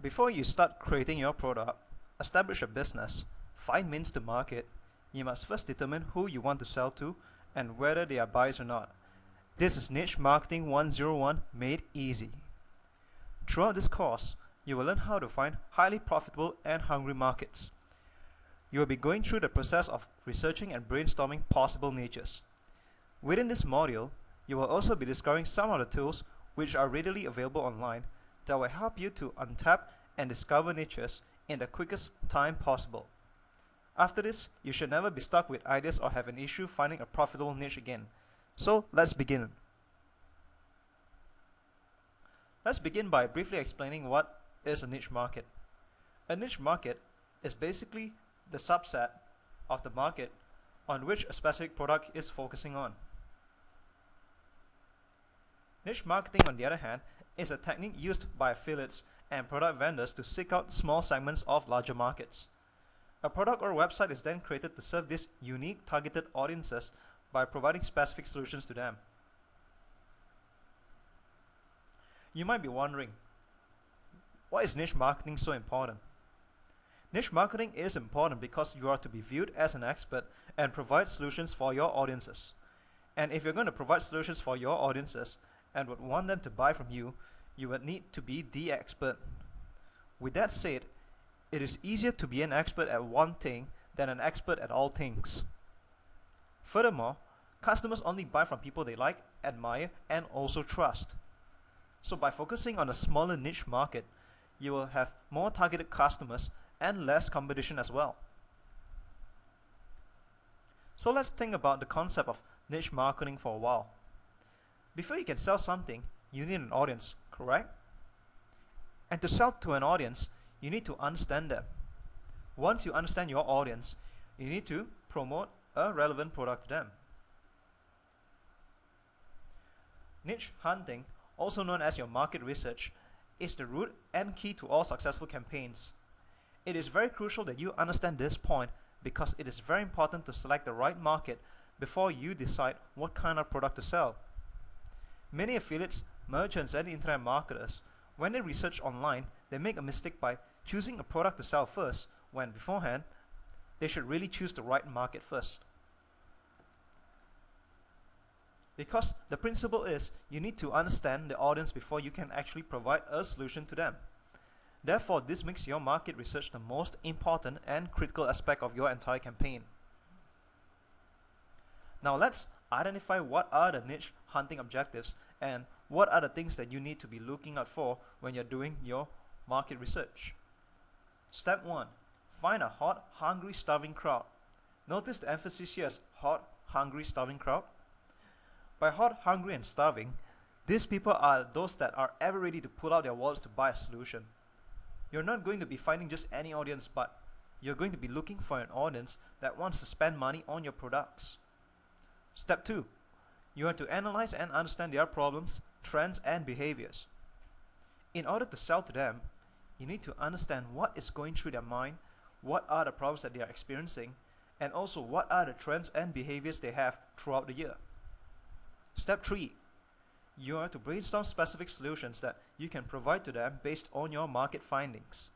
Before you start creating your product, establish a business, find means to market, you must first determine who you want to sell to and whether they are buyers or not. This is Niche Marketing 101 made easy. Throughout this course, you will learn how to find highly profitable and hungry markets. You will be going through the process of researching and brainstorming possible niches. Within this module, you will also be discovering some of the tools which are readily available online that will help you to untap and discover niches in the quickest time possible. After this, you should never be stuck with ideas or have an issue finding a profitable niche again. So let's begin. Let's begin by briefly explaining what is a niche market. A niche market is basically the subset of the market on which a specific product is focusing on. Niche marketing, on the other hand, is a technique used by affiliates and product vendors to seek out small segments of larger markets. A product or website is then created to serve these unique targeted audiences by providing specific solutions to them. You might be wondering, why is niche marketing so important? Niche marketing is important because you are to be viewed as an expert and provide solutions for your audiences. And if you're going to provide solutions for your audiences and would want them to buy from you, you would need to be the expert. With that said, it is easier to be an expert at one thing than an expert at all things. Furthermore, customers only buy from people they like, admire, and also trust. So by focusing on a smaller niche market, you will have more targeted customers and less competition as well. So let's think about the concept of niche marketing for a while. Before you can sell something, you need an audience, correct? And to sell to an audience, you need to understand them. Once you understand your audience, you need to promote a relevant product to them. Niche hunting, also known as your market research, is the root and key to all successful campaigns. It is very crucial that you understand this point because it is very important to select the right market before you decide what kind of product to sell. Many affiliates, merchants, and internet marketers, when they research online, they make a mistake by choosing a product to sell first, when beforehand, they should really choose the right market first. Because the principle is, you need to understand the audience before you can actually provide a solution to them. Therefore, this makes your market research the most important and critical aspect of your entire campaign. Now let's identify what are the niche hunting objectives and what are the things that you need to be looking out for when you're doing your market research. Step 1. Find a hot, hungry, starving crowd. Notice the emphasis here is hot, hungry, starving crowd. By hot, hungry, and starving, these people are those that are ever ready to pull out their wallets to buy a solution. You're not going to be finding just any audience, but you're going to be looking for an audience that wants to spend money on your products. Step 2. You are to analyze and understand their problems, trends, and behaviors. In order to sell to them, you need to understand what is going through their mind, what are the problems that they are experiencing, and also what are the trends and behaviors they have throughout the year. Step 3. You are to brainstorm specific solutions that you can provide to them based on your market findings.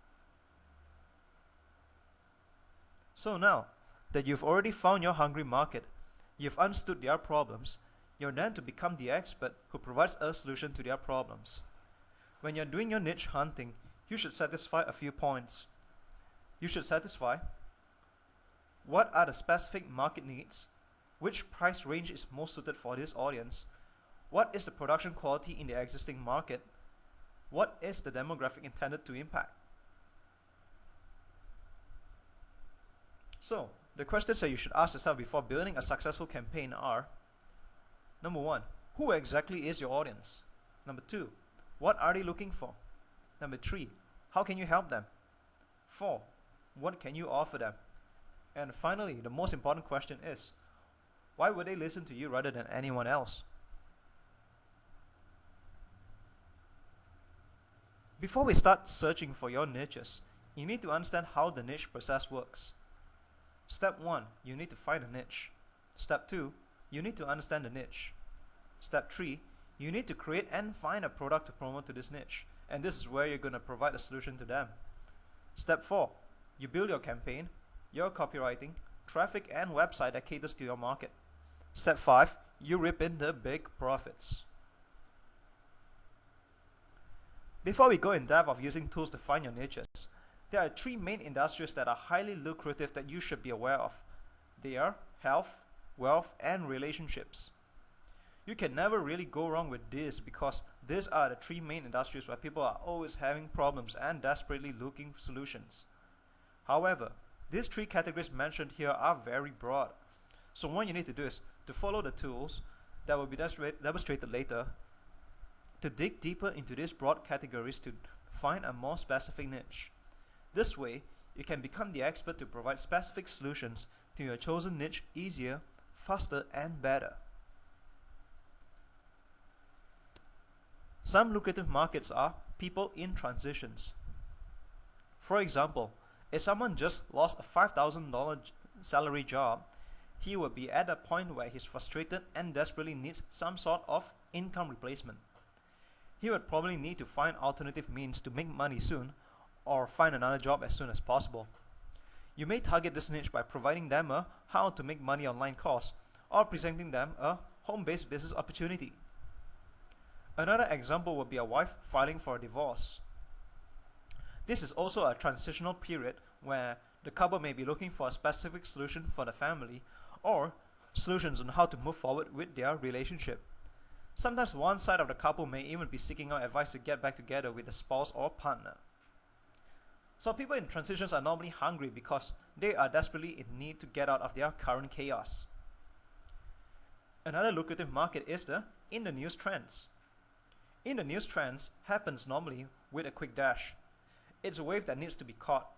So now that you've already found your hungry market, you've understood their problems, you're then to become the expert who provides a solution to their problems. When you're doing your niche hunting, you should satisfy a few points. You should satisfy what are the specific market needs, which price range is most suited for this audience, what is the production quality in the existing market, what is the demographic intended to impact. So, the questions that you should ask yourself before building a successful campaign are: Number 1, who exactly is your audience? Number 2, what are they looking for? Number 3, how can you help them? 4, what can you offer them? And finally, the most important question is, why would they listen to you rather than anyone else? Before we start searching for your niches, you need to understand how the niche process works. Step 1, you need to find a niche. Step 2, you need to understand the niche. Step 3, you need to create and find a product to promote to this niche. and this is where you're going to provide a solution to them. Step 4. You build your campaign, your copywriting, traffic and website that caters to your market. Step 5. You rip in the big profits. Before we go in depth of using tools to find your niches, there are 3 main industries that are highly lucrative that you should be aware of. They are health, wealth and relationships. You can never really go wrong with this because these are the 3 main industries where people are always having problems and desperately looking for solutions. However, these 3 categories mentioned here are very broad. So what you need to do is to follow the tools that will be demonstrated later to dig deeper into these broad categories to find a more specific niche. This way, you can become the expert to provide specific solutions to your chosen niche easier, faster and better. Some lucrative markets are people in transitions. For example, if someone just lost a $5,000 salary job, he will be at a point where he's frustrated and desperately needs some sort of income replacement. He would probably need to find alternative means to make money soon or find another job as soon as possible. You may target this niche by providing them a how to make money online course or presenting them a home-based business opportunity. Another example would be a wife filing for a divorce. This is also a transitional period where the couple may be looking for a specific solution for the family or solutions on how to move forward with their relationship. Sometimes one side of the couple may even be seeking out advice to get back together with the spouse or partner. So people in transitions are normally hungry because they are desperately in need to get out of their current chaos. Another lucrative market is the in the news trends. In the news trends happens normally with a quick dash. It's a wave that needs to be caught.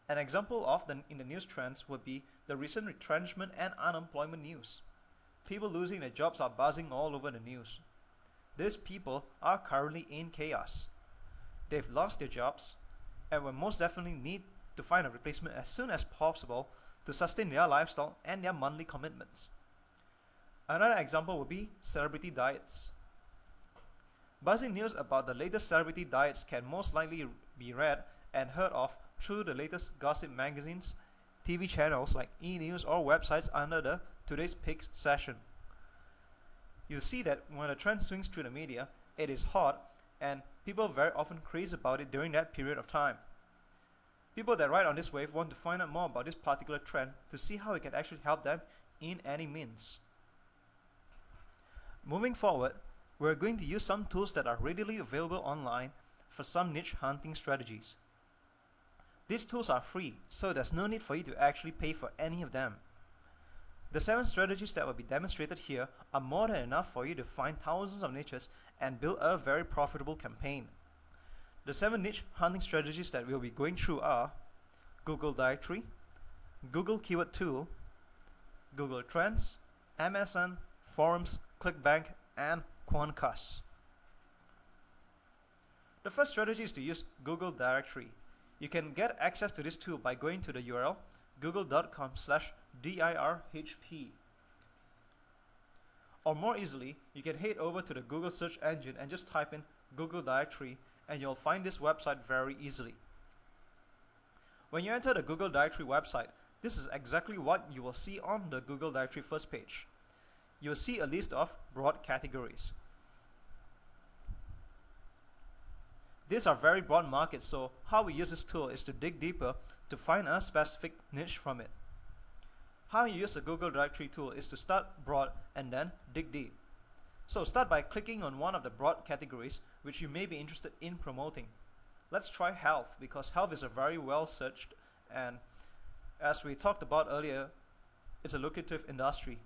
An example of the in the news trends would be the recent retrenchment and unemployment news. People losing their jobs are buzzing all over the news. These people are currently in chaos. They've lost their jobs and will most definitely need to find a replacement as soon as possible to sustain their lifestyle and their monthly commitments. Another example would be celebrity diets. Buzzing news about the latest celebrity diets can most likely be read and heard of through the latest gossip magazines, TV channels like e-news or websites under the Today's Picks session. You'll see that when a trend swings through the media, it is hot and people very often craze about it during that period of time. People that ride on this wave want to find out more about this particular trend to see how it can actually help them in any means. Moving forward, we're going to use some tools that are readily available online for some niche hunting strategies. These tools are free, so there's no need for you to actually pay for any of them. The 7 strategies that will be demonstrated here are more than enough for you to find thousands of niches and build a very profitable campaign. The 7 niche hunting strategies that we'll be going through are Google Directory, Google Keyword Tool, Google Trends, MSN, Forums, ClickBank, and Quantcast. The first strategy is to use Google Directory. You can get access to this tool by going to the URL google.com/dirhp. Or more easily, you can head over to the Google search engine and just type in Google Directory and you'll find this website very easily. When you enter the Google Directory website, this is exactly what you will see on the Google Directory first page. You'll see a list of broad categories. These are very broad markets, so how we use this tool is to dig deeper to find a specific niche from it. How you use the Google Directory tool is to start broad and then dig deep. So start by clicking on one of the broad categories which you may be interested in promoting. Let's try health, because health is a very well searched, and as we talked about earlier, it's a lucrative industry.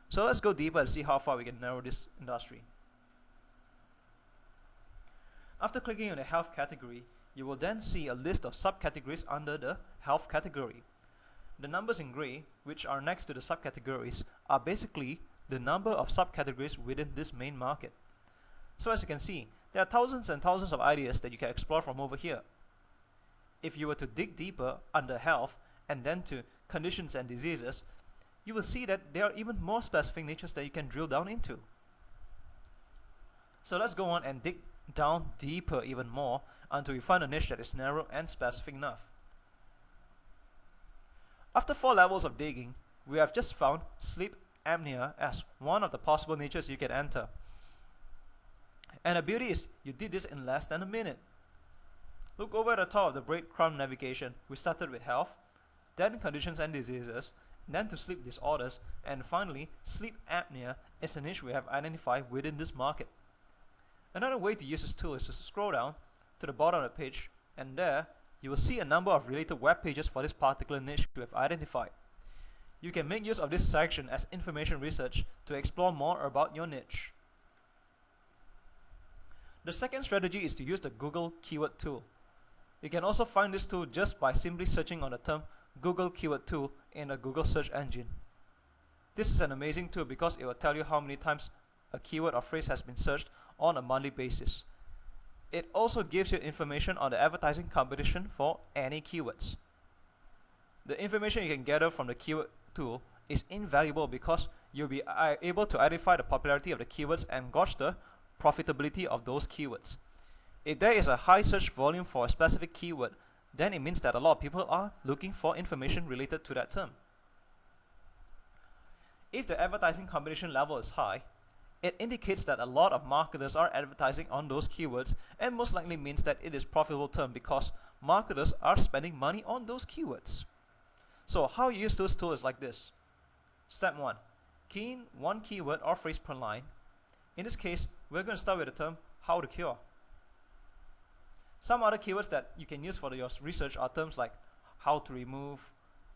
So let's go deeper and see how far we can narrow this industry. After clicking on the health category, you will then see a list of subcategories under the health category. The numbers in gray, which are next to the subcategories, are basically the number of subcategories within this main market. So as you can see, there are thousands and thousands of ideas that you can explore from over here. If you were to dig deeper under health and then to conditions and diseases, you will see that there are even more specific niches that you can drill down into. So let's go on and dig down deeper even more until you find a niche that is narrow and specific enough. After 4 levels of digging, we have just found sleep apnea as one of the possible niches you can enter. And the beauty is, you did this in less than a minute. Look over at the top of the breadcrumb navigation. We started with health, then conditions and diseases, then to sleep disorders, and finally, sleep apnea is a niche we have identified within this market. Another way to use this tool is to scroll down to the bottom of the page, and there you will see a number of related web pages for this particular niche we have identified. You can make use of this section as information research to explore more about your niche. The second strategy is to use the Google Keyword Tool. You can also find this tool just by simply searching on the term Google Keyword Tool in the Google search engine. This is an amazing tool because it will tell you how many times a keyword or phrase has been searched on a monthly basis. It also gives you information on the advertising competition for any keywords. The information you can gather from the keyword tool is invaluable because you'll be able to identify the popularity of the keywords and gauge the profitability of those keywords. If there is a high search volume for a specific keyword, then it means that a lot of people are looking for information related to that term. If the advertising competition level is high, it indicates that a lot of marketers are advertising on those keywords, and most likely means that it is profitable term because marketers are spending money on those keywords. So how you use those tools is like this. Step 1. Key in one keyword or phrase per line. In this case, we're going to start with the term how to cure. Some other keywords that you can use for your research are terms like how to remove,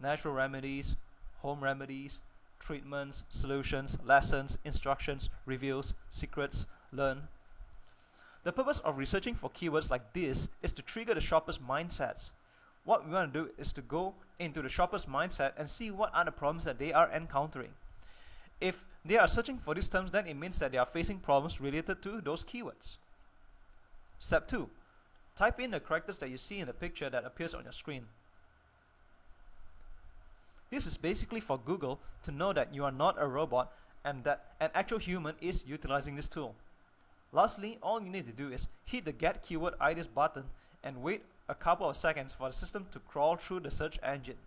natural remedies, home remedies, treatments, solutions, lessons, instructions, reviews, secrets, learn. The purpose of researching for keywords like this is to trigger the shopper's mindsets. What we want to do is to go into the shopper's mindset and see what are the problems that they are encountering. If they are searching for these terms, then it means that they are facing problems related to those keywords. Step 2. Type in the characters that you see in the picture that appears on your screen. This is basically for Google to know that you are not a robot and that an actual human is utilizing this tool. Lastly, all you need to do is hit the Get Keyword IDs button and wait a couple of seconds for the system to crawl through the search engine.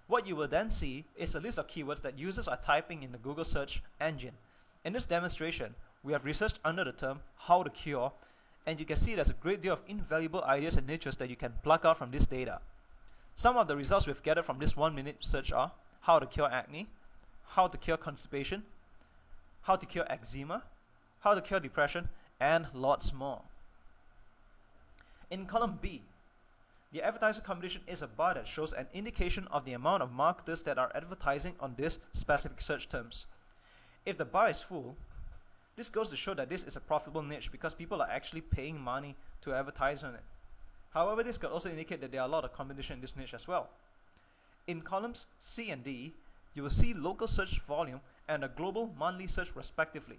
What you will then see is a list of keywords that users are typing in the Google search engine. In this demonstration, we have researched under the term how to cure, and you can see there's a great deal of invaluable ideas and niches that you can pluck out from this data. Some of the results we've gathered from this 1-minute search are how to cure acne, how to cure constipation, how to cure eczema, how to cure depression, and lots more. In column B, the advertiser competition is a bar that shows an indication of the amount of marketers that are advertising on these specific search terms. If the bar is full, this goes to show that this is a profitable niche because people are actually paying money to advertise on it. However, this could also indicate that there are a lot of competition in this niche as well. In columns C and D, you will see local search volume and a global monthly search respectively.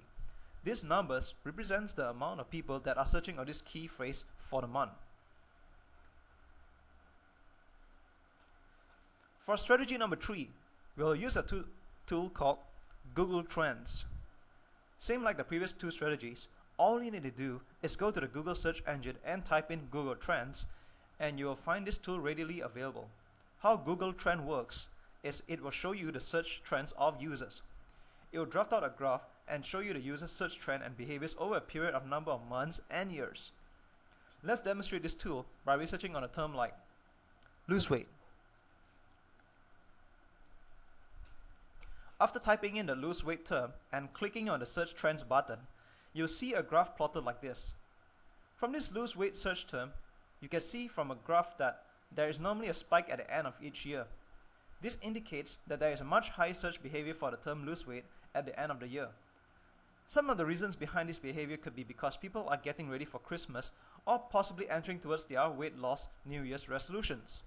These numbers represents the amount of people that are searching on this key phrase for the month. For strategy number 3, we will use a tool called Google Trends. Same like the previous 2 strategies, all you need to do is go to the Google search engine and type in Google Trends, and you will find this tool readily available. How Google Trend works is it will show you the search trends of users. It will draft out a graph and show you the user's search trend and behaviors over a period of number of months and years. Let's demonstrate this tool by researching on a term like lose weight. After typing in the lose weight term and clicking on the search trends button, you'll see a graph plotted like this. From this lose weight search term, you can see from a graph that there is normally a spike at the end of each year. This indicates that there is a much higher search behavior for the term lose weight at the end of the year. Some of the reasons behind this behavior could be because people are getting ready for Christmas or possibly entering towards their weight loss New Year's resolutions.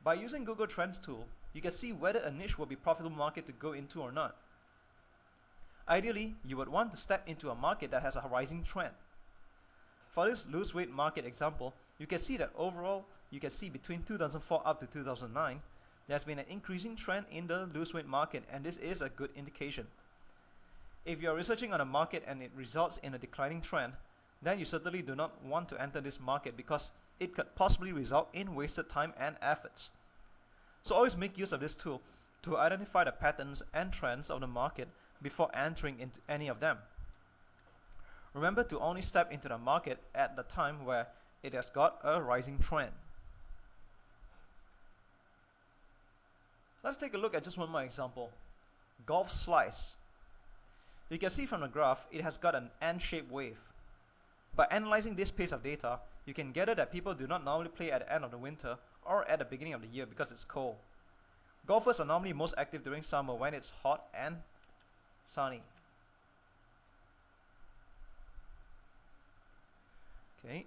By using Google Trends tool, you can see whether a niche will be a profitable market to go into or not. Ideally, you would want to step into a market that has a rising trend. For this lose weight market example, you can see that overall, you can see between 2004 up to 2009, there has been an increasing trend in the lose weight market, and this is a good indication. If you are researching on a market and it results in a declining trend, then you certainly do not want to enter this market because it could possibly result in wasted time and efforts. So always make use of this tool to identify the patterns and trends of the market before entering into any of them. Remember to only step into the market at the time where it has got a rising trend. Let's take a look at just one more example. Golf slice. You can see from the graph it has got an N-shaped wave. By analyzing this piece of data, you can gather that people do not normally play at the end of the winter or at the beginning of the year because it's cold. Golfers are normally most active during summer when it's hot and sunny. Okay.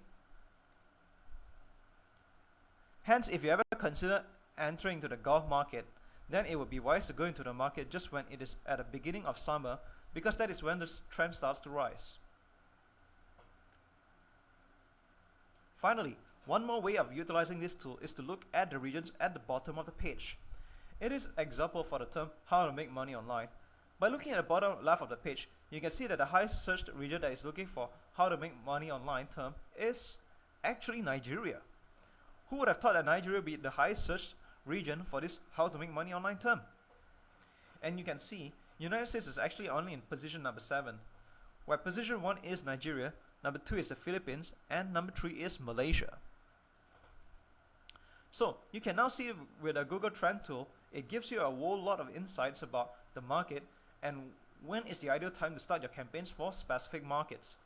Hence, if you ever consider entering into the golf market, then it would be wise to go into the market just when it is at the beginning of summer, because that is when the trend starts to rise. Finally, one more way of utilizing this tool is to look at the regions at the bottom of the page. It is an example for the term how to make money online. By looking at the bottom left of the page, you can see that the highest searched region that is looking for how to make money online term is actually Nigeria. Who would have thought that Nigeria would be the highest searched region for this how to make money online term? And you can see United States is actually only in position number 7, where position 1 is Nigeria, number 2 is the Philippines, and number 3 is Malaysia. So you can now see with a Google Trend tool, it gives you a whole lot of insights about the market and when is the ideal time to start your campaigns for specific markets.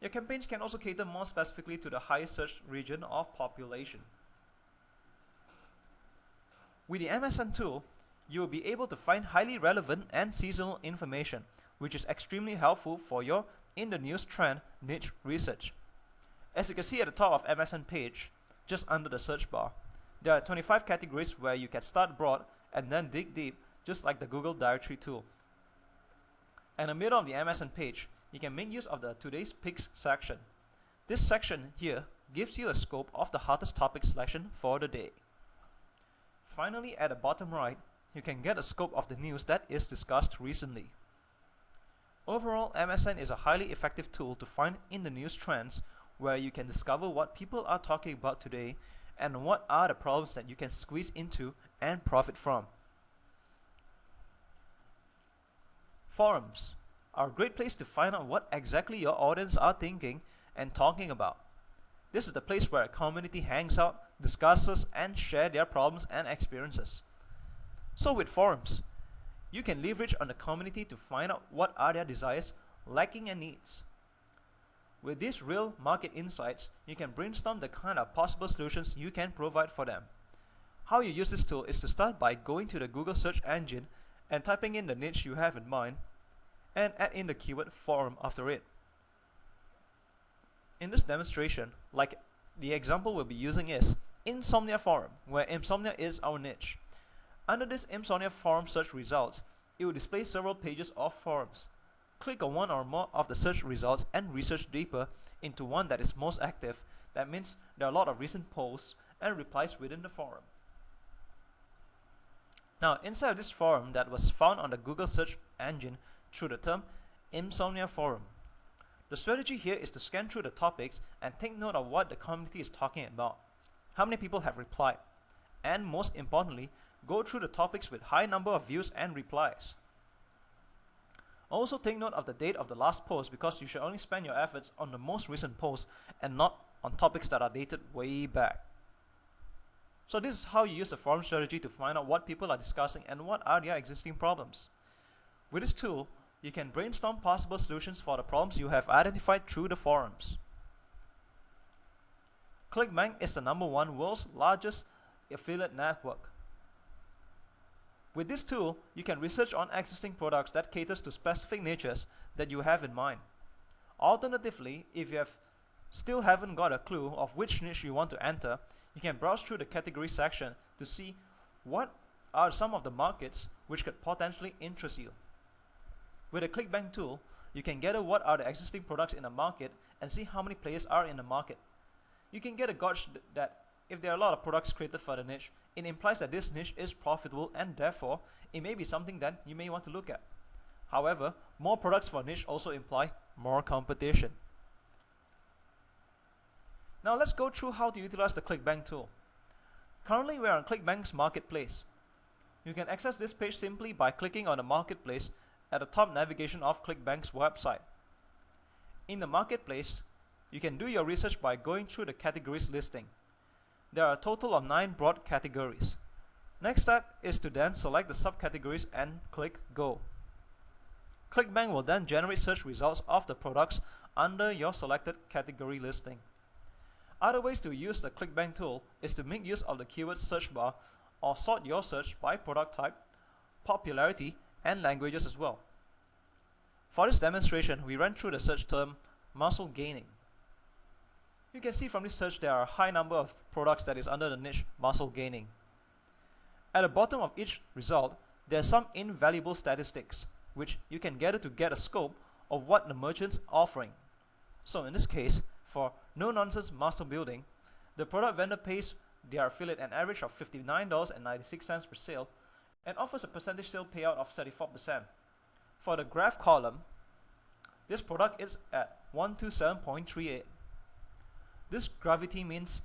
Your campaigns can also cater more specifically to the highest search region of population. With the MSN tool, you will be able to find highly relevant and seasonal information, which is extremely helpful for your in the news trend niche research. As you can see at the top of MSN page, just under the search bar, there are 25 categories where you can start broad and then dig deep, just like the Google Directory tool. In the middle of the MSN page, you can make use of the Today's Picks section. This section here gives you a scope of the hottest topic selection for the day. Finally, at the bottom right, you can get a scope of the news that is discussed recently. Overall, MSN is a highly effective tool to find in the news trends where you can discover what people are talking about today and what are the problems that you can squeeze into and profit from. Forums are a great place to find out what exactly your audience are thinking and talking about. This is the place where a community hangs out, discusses, and share their problems and experiences. So with forums, you can leverage on the community to find out what are their desires, liking, and needs. With these real market insights, you can brainstorm the kind of possible solutions you can provide for them. How you use this tool is to start by going to the Google search engine and typing in the niche you have in mind and add in the keyword forum after it. In this demonstration, like the example we'll be using is Insomnia Forum, where insomnia is our niche. Under this Insomnia Forum search results, it will display several pages of forums. Click on one or more of the search results and research deeper into one that is most active. That means there are a lot of recent posts and replies within the forum. Now, inside of this forum that was found on the Google search engine through the term Insomnia Forum, the strategy here is to scan through the topics and take note of what the community is talking about, how many people have replied, and most importantly, go through the topics with high number of views and replies. Also take note of the date of the last post, because you should only spend your efforts on the most recent post and not on topics that are dated way back. So this is how you use the forum strategy to find out what people are discussing and what are their existing problems. With this tool, you can brainstorm possible solutions for the problems you have identified through the forums. ClickBank is the #1 world's largest affiliate network. With this tool, you can research on existing products that caters to specific niches that you have in mind. Alternatively, if you still haven't got a clue of which niche you want to enter, you can browse through the category section to see what are some of the markets which could potentially interest you. With the ClickBank tool, you can gather what are the existing products in the market and see how many players are in the market. You can get a gauge that if there are a lot of products created for the niche, it implies that this niche is profitable and therefore it may be something that you may want to look at. However, more products for a niche also imply more competition. Now let's go through how to utilize the ClickBank tool. Currently we are on ClickBank's marketplace. You can access this page simply by clicking on the marketplace at the top navigation of ClickBank's website. In the marketplace, you can do your research by going through the categories listing. There are a total of 9 broad categories. Next step is to then select the subcategories and click Go. ClickBank will then generate search results of the products under your selected category listing. Other ways to use the ClickBank tool is to make use of the keyword search bar or sort your search by product type, popularity, and languages as well. For this demonstration, we ran through the search term muscle gaining. You can see from this search there are a high number of products that is under the niche muscle gaining. At the bottom of each result, there are some invaluable statistics which you can gather to get a scope of what the merchant's offering. So in this case, for No Nonsense Muscle Building, the product vendor pays their affiliate an average of $59.96 per sale and offers a percentage sale payout of 34%. For the graph column, this product is at 127.38. This gravity means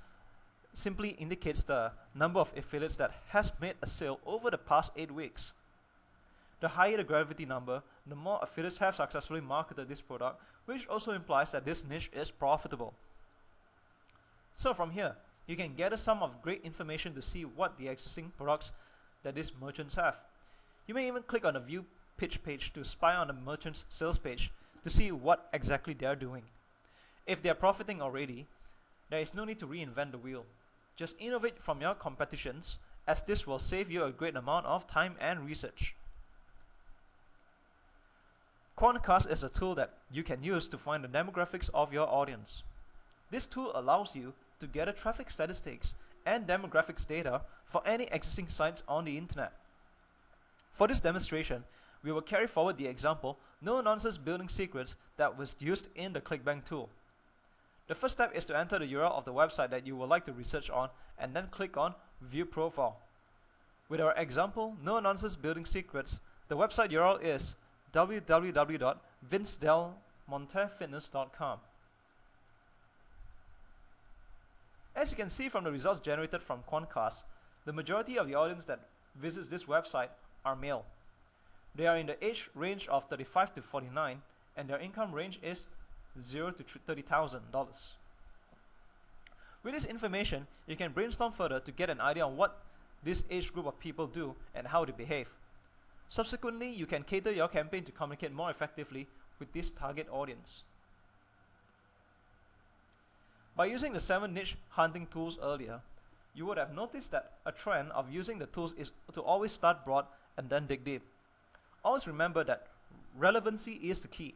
simply indicates the number of affiliates that has made a sale over the past 8 weeks. The higher the gravity number, the more affiliates have successfully marketed this product, which also implies that this niche is profitable. So from here, you can gather some of great information to see what the existing products that these merchants have. You may even click on the view pitch page to spy on the merchant's sales page to see what exactly they are doing. If they are profiting already, there is no need to reinvent the wheel. Just innovate from your competitions, as this will save you a great amount of time and research. Quantcast is a tool that you can use to find the demographics of your audience. This tool allows you to gather traffic statistics and demographics data for any existing sites on the internet. For this demonstration, we will carry forward the example No Nonsense Building Secrets that was used in the ClickBank tool. The first step is to enter the URL of the website that you would like to research on and then click on View Profile. With our example No Nonsense Building Secrets, the website URL is www.vincedelmontefitness.com. As you can see from the results generated from Quantcast, the majority of the audience that visits this website are male. They are in the age range of 35 to 49 and their income range is $0 to $30,000. With this information, you can brainstorm further to get an idea on what this age group of people do and how they behave. Subsequently, you can cater your campaign to communicate more effectively with this target audience. By using the 7 niche hunting tools earlier, you would have noticed that a trend of using the tools is to always start broad and then dig deep. Always remember that relevancy is the key.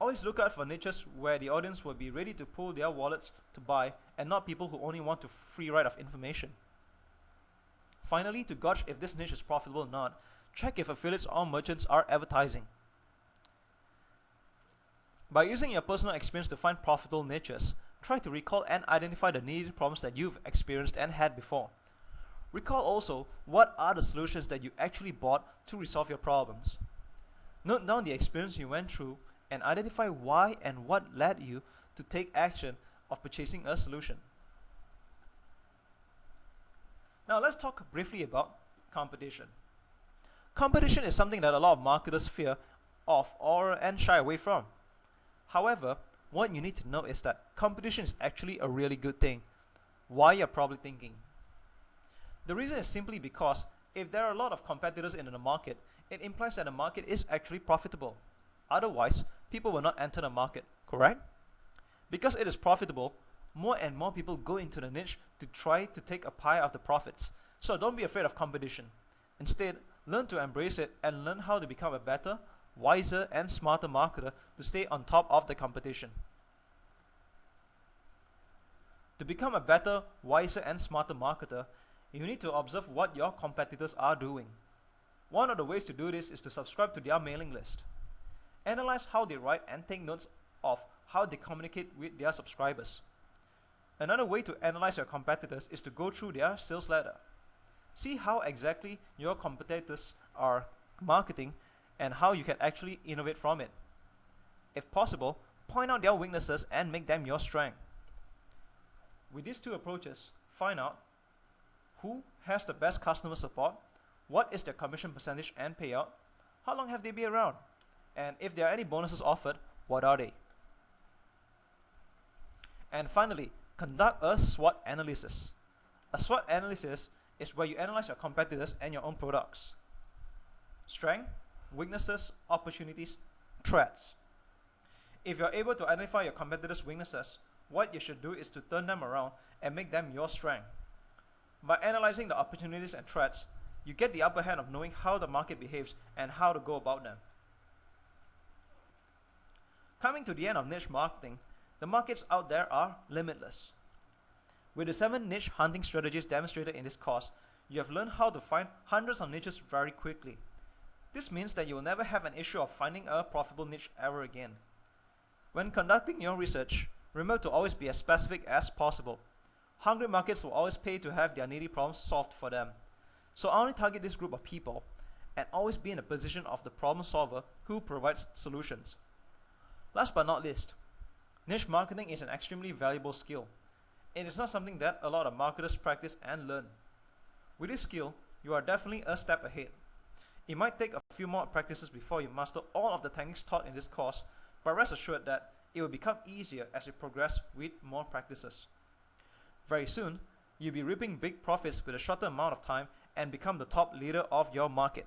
Always look out for niches where the audience will be ready to pull their wallets to buy and not people who only want a free ride of information. Finally, to gauge if this niche is profitable or not, check if affiliates or merchants are advertising. By using your personal experience to find profitable niches, try to recall and identify the needed problems that you've experienced and had before. Recall also what are the solutions that you actually bought to resolve your problems. Note down the experience you went through and identify why and what led you to take action of purchasing a solution. Now let's talk briefly about competition. Competition is something that a lot of marketers fear of and shy away from. However, what you need to know is that competition is actually a really good thing. Why, you're probably thinking. The reason is simply because if there are a lot of competitors in the market, it implies that the market is actually profitable. Otherwise, people will not enter the market, correct? Because it is profitable, more and more people go into the niche to try to take a pie of the profits. So don't be afraid of competition. Instead, learn to embrace it and learn how to become a better, wiser and smarter marketer to stay on top of the competition. To become a better, wiser and smarter marketer, you need to observe what your competitors are doing. One of the ways to do this is to subscribe to their mailing list. Analyze how they write and take notes of how they communicate with their subscribers. Another way to analyze your competitors is to go through their sales letter. See how exactly your competitors are marketing and how you can actually innovate from it. If possible, point out their weaknesses and make them your strength. With these two approaches, find out who has the best customer support, what is their commission percentage and payout, how long have they been around, and if there are any bonuses offered, what are they? And finally, conduct a SWOT analysis. A SWOT analysis is where you analyze your competitors and your own products. Strength, weaknesses, opportunities, threats. If you're able to identify your competitors' weaknesses, what you should do is to turn them around and make them your strength. By analyzing the opportunities and threats, you get the upper hand of knowing how the market behaves and how to go about them. Coming to the end of niche marketing, the markets out there are limitless. With the 7 niche hunting strategies demonstrated in this course, you have learned how to find hundreds of niches very quickly. This means that you will never have an issue of finding a profitable niche ever again. When conducting your research, remember to always be as specific as possible. Hungry markets will always pay to have their needy problems solved for them. So only target this group of people and always be in the position of the problem solver who provides solutions. Last but not least, niche marketing is an extremely valuable skill. It is not something that a lot of marketers practice and learn. With this skill, you are definitely a step ahead. It might take a few more practices before you master all of the techniques taught in this course, but rest assured that it will become easier as you progress with more practices. Very soon, you'll be reaping big profits with a shorter amount of time and become the top leader of your market.